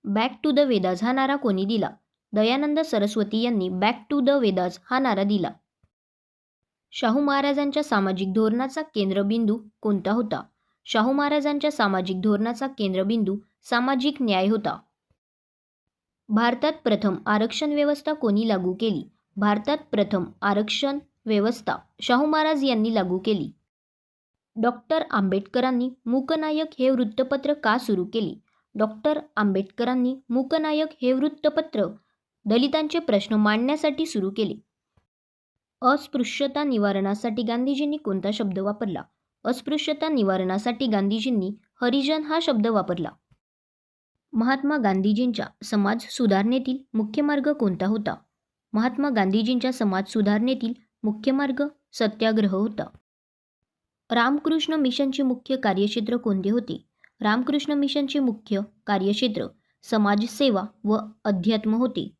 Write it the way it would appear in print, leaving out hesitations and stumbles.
Back to the Vedas हा नारा कोणी दिला? दयानंद सरस्वती यांनी बॅक टू द वेदाज हा नारा दिला. शाहू महाराजांच्या सामाजिक धोरणाचा केंद्रबिंदू कोणता होता? शाहू महाराजांच्या सामाजिक धोरणाचा केंद्रबिंदू सामाजिक न्याय होता. भारतात प्रथम आरक्षण व्यवस्था कोणी लागू केली? भारतात प्रथम आरक्षण व्यवस्था शाहू महाराज यांनी लागू केली. डॉक्टर आंबेडकरांनी मूकनायक हे वृत्तपत्र का सुरू केले? डॉक्टर आंबेडकरांनी मूकनायक हे वृत्तपत्र दलितांचे प्रश्न मांडण्यासाठी सुरू केले. अस्पृश्यता निवारणासाठी गांधीजींनी कोणता शब्द वापरला? अस्पृश्यता निवारणासाठी गांधीजींनी हरिजन हा शब्द वापरला. महात्मा गांधीजींच्या समाज सुधारणेतील मुख्य मार्ग कोणता होता? महात्मा गांधीजींच्या समाज सुधारणेतील मुख्य मार्ग सत्याग्रह होता. रामकृष्ण मिशनचे मुख्य कार्यक्षेत्र कोणते होते? रामकृष्ण मिशनचे मुख्य कार्यक्षेत्र समाजसेवा व अध्यात्म होते.